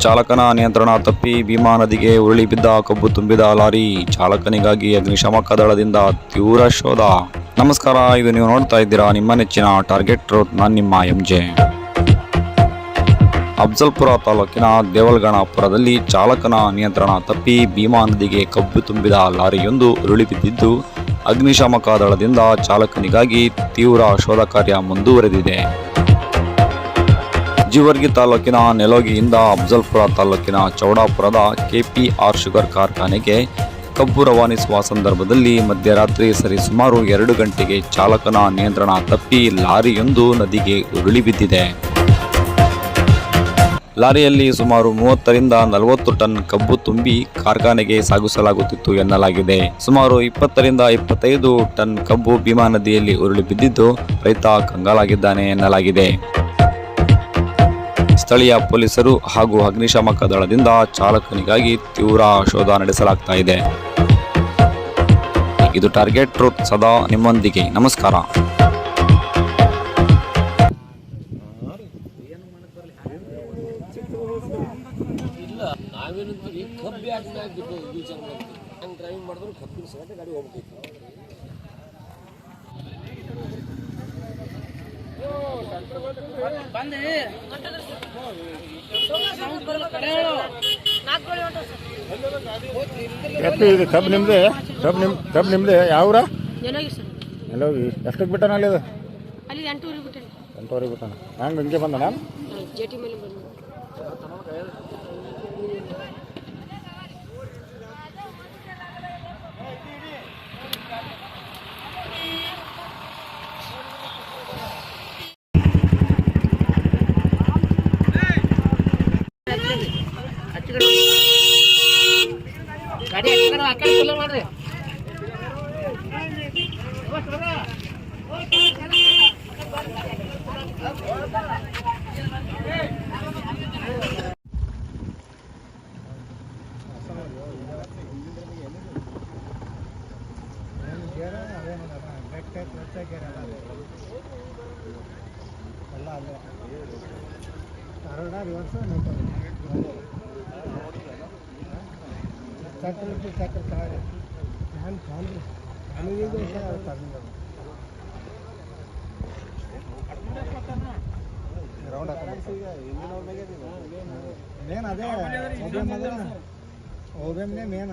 ಚಾಲಕನ ನಿಯಂತ್ರಣ ತಪ್ಪಿ ಭೀಮಾ ನದಿಗೆ ಉರುಳಿ ಬಿದ್ದ ಕಬ್ಬು ತುಂಬಿದ ಲಾರಿ. ಚಾಲಕನಿಗಾಗಿ ಅಗ್ನಿಶಾಮಕ ದಳದಿಂದ ತೀವ್ರ ಶೋಧ. ನಮಸ್ಕಾರ, ಇದು ನೀವು ನೋಡ್ತಾ ಇದ್ದೀರಾ ನಿಮ್ಮ ನೆಚ್ಚಿನ ಟಾರ್ಗೆಟ್ ರೋಡ್. ನಾನು ನಿಮ್ಮ ಎಂಜೆ. ಅಫ್ಜಲ್ಪುರ ತಾಲೂಕಿನ ದೇವಲಗಣಪುರದಲ್ಲಿ ಚಾಲಕನ ನಿಯಂತ್ರಣ ತಪ್ಪಿ ಭೀಮಾ ನದಿಗೆ ಕಬ್ಬು ತುಂಬಿದ ಲಾರಿಯೊಂದು ಉರುಳಿ ಬಿದ್ದಿದ್ದು, ಅಗ್ನಿಶಾಮಕ ದಳದಿಂದ ಚಾಲಕನಿಗಾಗಿ ತೀವ್ರ ಶೋಧ ಕಾರ್ಯ ಮುಂದುವರೆದಿದೆ. ಜೀವರ್ಗಿ ತಾಲೂಕಿನ ನೆಲೋಗಿಯಿಂದ ಅಫ್ಜಲ್ಪುರ ತಾಲೂಕಿನ ಚೌಡಾಪುರದ KPR ಶುಗರ್ ಕಾರ್ಖಾನೆಗೆ ಕಬ್ಬು ರವಾನಿಸುವ ಸಂದರ್ಭದಲ್ಲಿ ಮಧ್ಯರಾತ್ರಿ ಸರಿಸುಮಾರು 2 ಗಂಟೆಗೆ ಚಾಲಕನ ನಿಯಂತ್ರಣ ತಪ್ಪಿ ಲಾರಿಯೊಂದು ನದಿಗೆ ಉರುಳಿ ಬಿದ್ದಿದೆ. ಲಾರಿಯಲ್ಲಿ ಸುಮಾರು 30ರಿಂದ 40 ಟನ್ ಕಬ್ಬು ತುಂಬಿ ಕಾರ್ಖಾನೆಗೆ ಸಾಗಿಸಲಾಗುತ್ತಿತ್ತು ಎನ್ನಲಾಗಿದೆ. ಸುಮಾರು 20ರಿಂದ 25 ಟನ್ ಕಬ್ಬು ಭೀಮಾ ನದಿಯಲ್ಲಿ ಉರುಳಿ ಬಿದ್ದಿದ್ದು, ರೈತ ಕಂಗಾಲಾಗಿದ್ದಾನೆ ಎನ್ನಲಾಗಿದೆ. ಸ್ಥಳೀಯ ಪೊಲೀಸರು ಹಾಗೂ ಅಗ್ನಿಶಾಮಕ ದಳದಿಂದ ಚಾಲಕನಿಗಾಗಿ ತೀವ್ರ ಶೋಧ ನಡೆಸಲಾಗ್ತಾ ಇದೆ. ಇದು ಟಾರ್ಗೆಟ್ ರೂಟ್, ಸದಾ ನಿಮ್ಮೊಂದಿಗೆ. ನಮಸ್ಕಾರ. ಕಬ್ಬು ನಿಮ್ದೆ ಯಾವ್ರ ಎಲ್ಲ ಎಷ್ಟಕ್ಕೆ ಬಿಟ್ಟಾನ ಅಲ್ಲಿ? ಅದು ಅಲ್ಲಿ 8 ಬಿಟ್ಟಾನೆ. 8 ಬಿಟ್ಟಾನ. ಹಂಗೆ ಹಿಂಗೆ ಬಂದ ನಾನು ಜೆಟಿ ಮೇಲೆ ಬಂದ. ಗಾಡಿ ಆ ಕಡೆ ಚಲೋ ಮಾಡ್ರಿ. ಮೇನ್ ಅದೇ ಮೇನ್